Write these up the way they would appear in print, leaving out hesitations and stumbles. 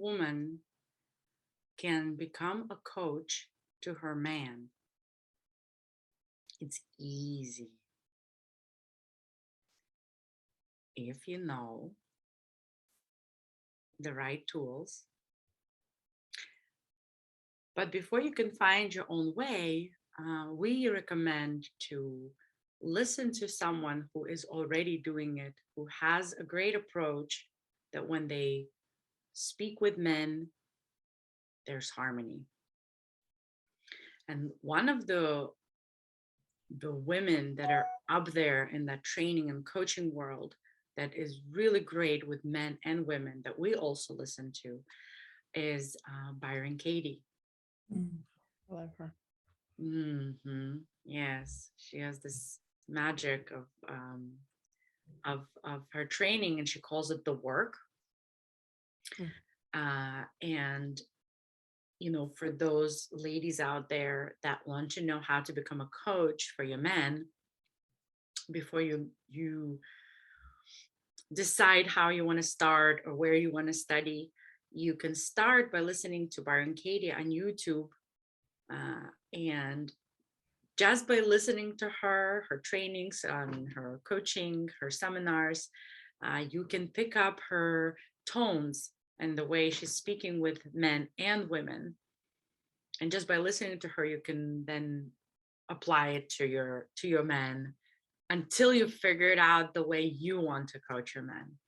woman can become a coach to her man? It's easy if you know the right tools. But before you can find your own way, we recommend to listen to someone who is already doing it, who has a great approach, that when they speak with men, there's harmony. And one of the women that are up there in that training and coaching world that is really great with men and women that we also listen to is Byron Katie. I love her. Yes, she has this magic of her training, and she calls it the work. And for those ladies out there that want to know how to become a coach for your men, before you decide how you want to start or where you want to study, you can start by listening to Byron Katie on YouTube. And just by listening to her trainings, her coaching, her seminars, you can pick up her tones and the way she's speaking with men and women. And just by listening to her, you can then apply it to your men until you figured out the way you want to coach your men.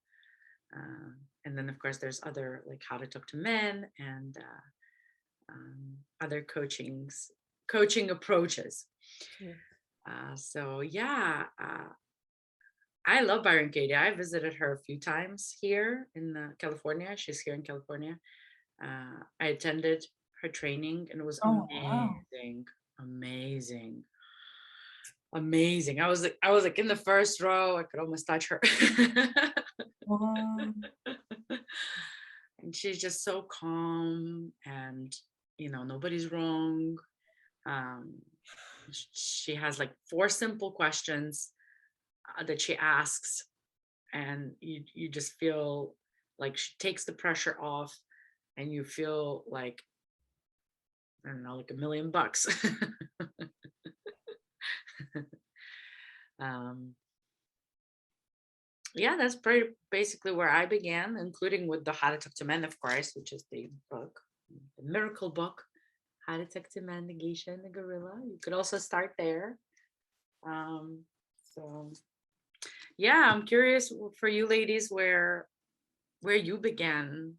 And then, of course, there's other, like How to Talk to Men and other coaching approaches. So yeah, I love Byron Katie. I visited her a few times here in California. She's here in California. I attended her training, and it was amazing, amazing. I was like in the first row. I could almost touch her. And she's just so calm, and nobody's wrong. She has like 4 simple questions that she asks, and you just feel like she takes the pressure off, and you feel like, I don't know, like $1 million. Yeah, that's basically where I began, including with the How to Talk to Men, of course, which is the book, the miracle book, How to Talk to Men, the Geisha and the Gorilla. You could also start there. So yeah, I'm curious for you ladies where you began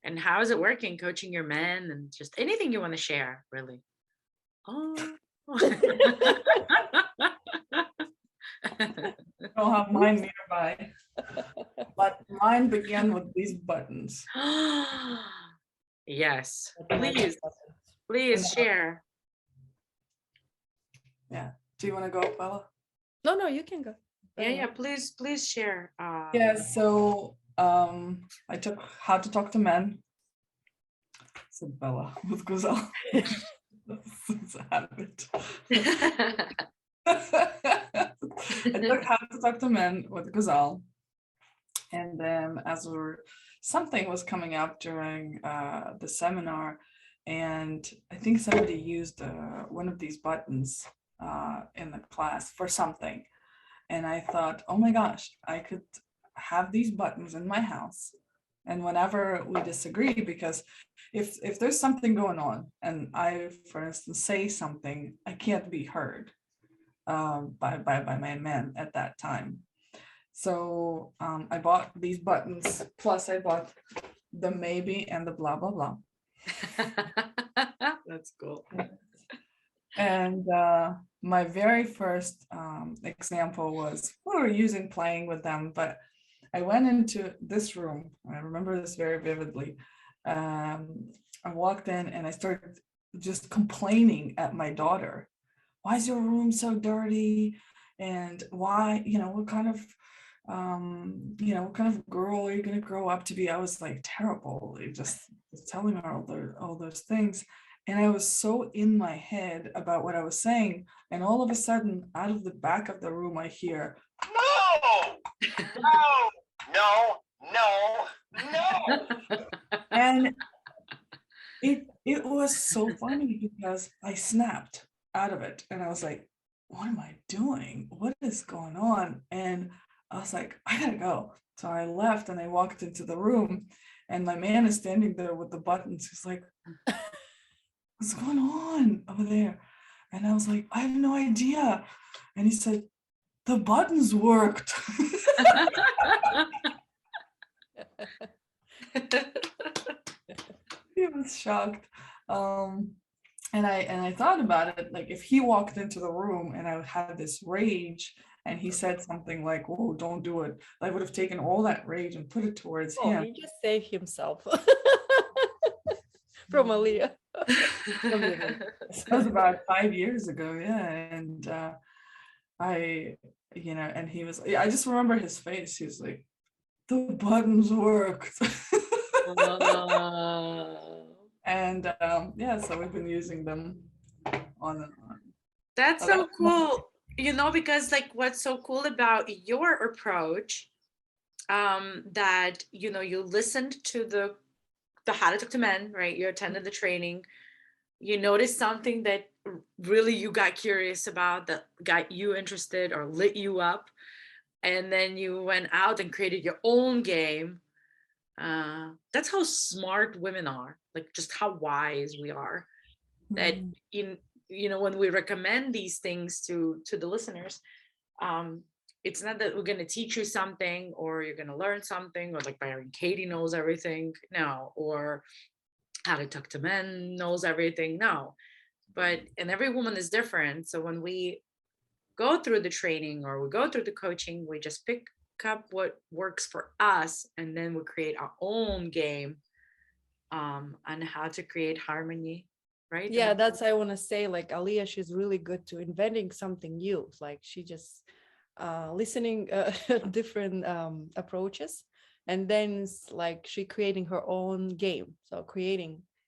and how is it working coaching your men, and just anything you want to share, really. Oh. I don't have mine nearby, but mine began with these buttons. Yes, please share. Yeah. Do you want to go, Bella? No, you can go. Yeah, please share. Yeah, so I took How to Talk to Men. So Bella with Gazelle. It's a habit. I took How to Talk to Men with Gazelle. And then something was coming up during the seminar, and I think somebody used one of these buttons in the class for something. And I thought, oh my gosh, I could have these buttons in my house. And whenever we disagree, because if there's something going on and I, for instance, say something, I can't be heard by my man at that time. So I bought these buttons, plus I bought the maybe and the blah, blah, blah. That's cool. And my very first example was we were playing with them, but I went into this room. I remember this very vividly. I walked in and I started just complaining at my daughter. Why is your room so dirty? And why, what kind of girl are you going to grow up to be? I was like terrible, just telling her all those things. And I was so in my head about what I was saying. And all of a sudden, out of the back of the room, I hear, no, No, no. And it was so funny because I snapped out of it and I was like, what am I doing? What is going on? And I was like, I gotta go. So I left and I walked into the room and my man is standing there with the buttons. He's like, what's going on over there? And I was like, I have no idea. And he said, the buttons worked. He was shocked. And I thought about it, like if he walked into the room and I had this rage and he said something like, oh, don't do it, I would have taken all that rage and put it towards Oh, him. he just saved himself from Aaliyah. This was about 5 years ago, yeah. And I, and he was, I just remember his face. He was like, the buttons worked. And yeah, so we've been using them on and on. That's Oh, so that's cool, because like what's so cool about your approach, that you listened to the How to Talk to Men, right? You attended the training, you noticed something that really you got curious about, that got you interested or lit you up, and then you went out and created your own game. That's how smart women are, like just how wise we are, that when we recommend these things to the listeners, it's not that we're going to teach you something or you're going to learn something, or like Byron Katie knows everything, no, or How to Talk to Men knows everything, no. And every woman is different, so when we go through the training or we go through the coaching, we just pick up what works for us, and then we create our own game on how to create harmony, right? Yeah, that's I want to say, like Aaliyah, she's really good to inventing something new. Like she just listening different approaches, and then it's like she creating her own game. So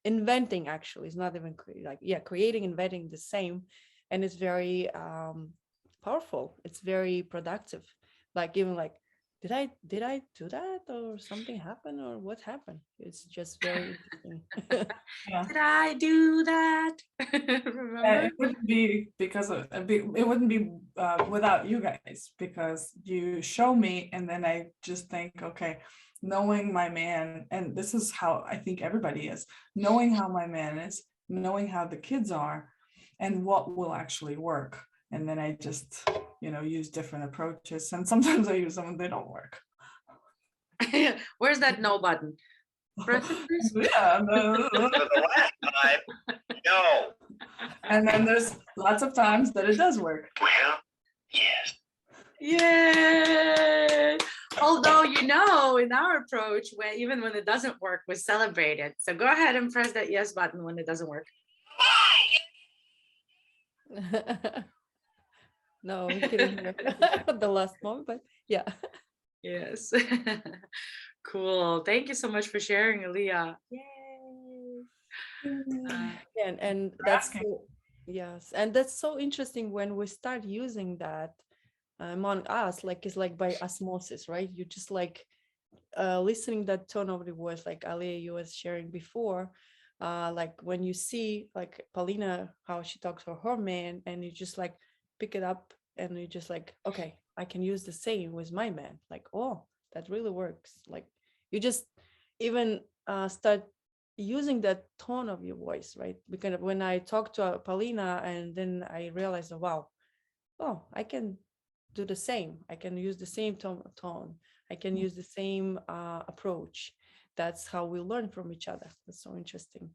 inventing actually is not even creating, inventing the same, and it's very powerful. It's very productive. Like even like, did I do that, or something happened, or what happened? It's just very interesting. Yeah. Did I do that? Remember? It wouldn't be because it wouldn't be without you guys, because you show me and then I just think, okay, knowing my man, and this is how I think everybody is, knowing how my man is, knowing how the kids are, and what will actually work. And then I just, use different approaches, and sometimes I use them and they don't work. Where's that no button? Press it, please. Yeah. The last time, no. And then there's lots of times that it does work. Well, yes. Yay! Although, in our approach, even when it doesn't work, we celebrate it. So go ahead and press that yes button when it doesn't work. No, we couldn't hear the last one, but yeah. Yes. Cool. Thank you so much for sharing, Aaliyah. Yay. Uh, And that's yes, and that's so interesting when we start using that among us, like it's like by osmosis, right? You just like listening that tone of the voice, like Aaliyah, you was sharing before, like when you see like Paulina, how she talks to her man, and you just like pick it up and you just like, okay, I can use the same with my man. Like, oh, that really works. Like you just even start using that tone of your voice, right? Because when I talk to Paulina and then I realized, wow, oh, I can do the same. I can use the same tone. I can use the same approach. That's how we learn from each other. That's so interesting.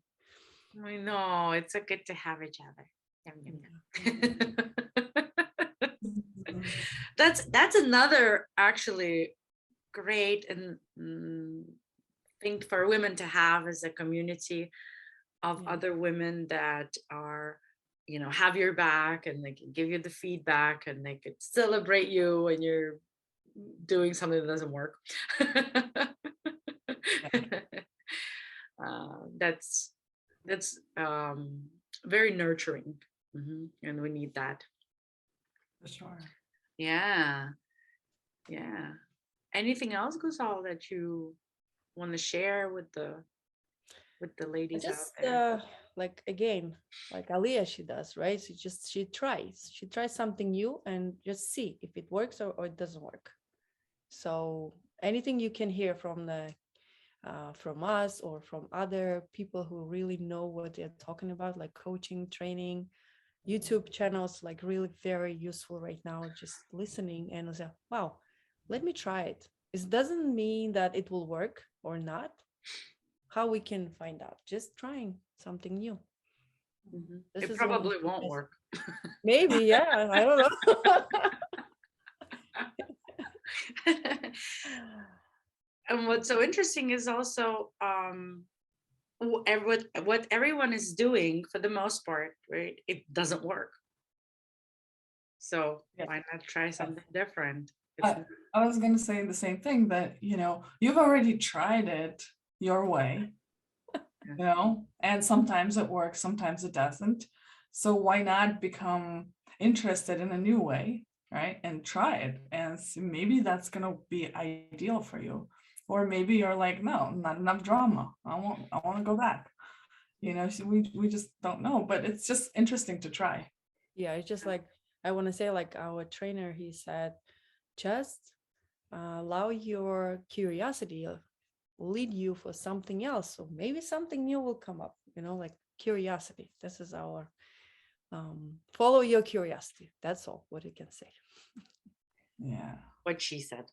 I know, it's so good to have each other. Yum, yum, yum. That's another actually great and thing for women to have, as a community of other women that are, have your back, and they can give you the feedback, and they could celebrate you when you're doing something that doesn't work. That's very nurturing. And we need that. For sure. Yeah. Anything else, Guzal, that you want to share with the ladies out Just there? like again, like Aliyah, she does, right? She tries something new and just see if it works or it doesn't work. So anything you can hear from the from us or from other people who really know what they're talking about, like coaching, training, YouTube channels, like really very useful right now. Just listening and say, wow, let me try it. It doesn't mean that it will work or not. How we can find out? Just trying something new. Mhm. This It is one of probably the won't best. work. Maybe, yeah. I don't know. And what's so interesting is also what everyone is doing for the most part, right? It doesn't work. So Yes. why not try something different? I was going to say the same thing, that, you've already tried it your way, and sometimes it works, sometimes it doesn't. So why not become interested in a new way, right? And try it and see, maybe that's going to be ideal for you. Or maybe you're like, no, not enough drama. I want to go back. So we just don't know, but it's just interesting to try. Yeah, it's just like I want to say, like our trainer, he said, just allow your curiosity lead you for something else. So maybe something new will come up, like curiosity. This is our follow your curiosity. That's all what you can say. Yeah. What she said.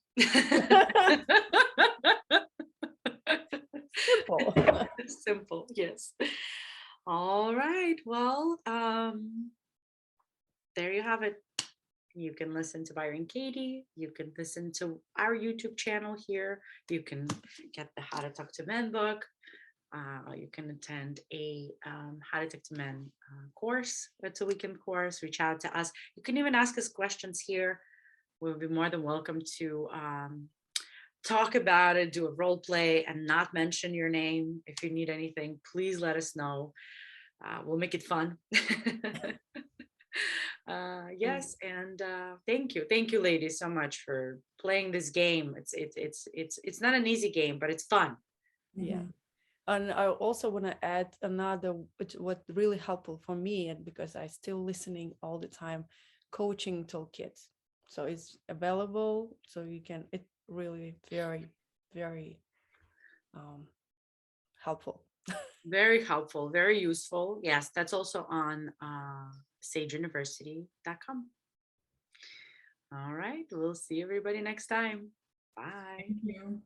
Simple. Simple, yes. All right. Well, there you have it. You can listen to Byron Katie. You can listen to our YouTube channel here. You can get the How to Talk to Men book. You can attend a How to Talk to Men course. It's a weekend course. Reach out to us. You can even ask us questions here. We'll be more than welcome to talk about it, do a role play, and not mention your name. If you need anything, please let us know. We'll make it fun. Yes, and thank you, ladies, so much for playing this game. It's not an easy game, but it's fun. Yeah. Mhm. And I also want to add another, what really helpful for me, and because I still listening all the time, coaching toolkits. So it's available, so you can. It really very, very helpful. Very helpful, very useful. Yes, that's also on sageuniversity.com. All right, we'll see everybody next time. Bye. Thank you.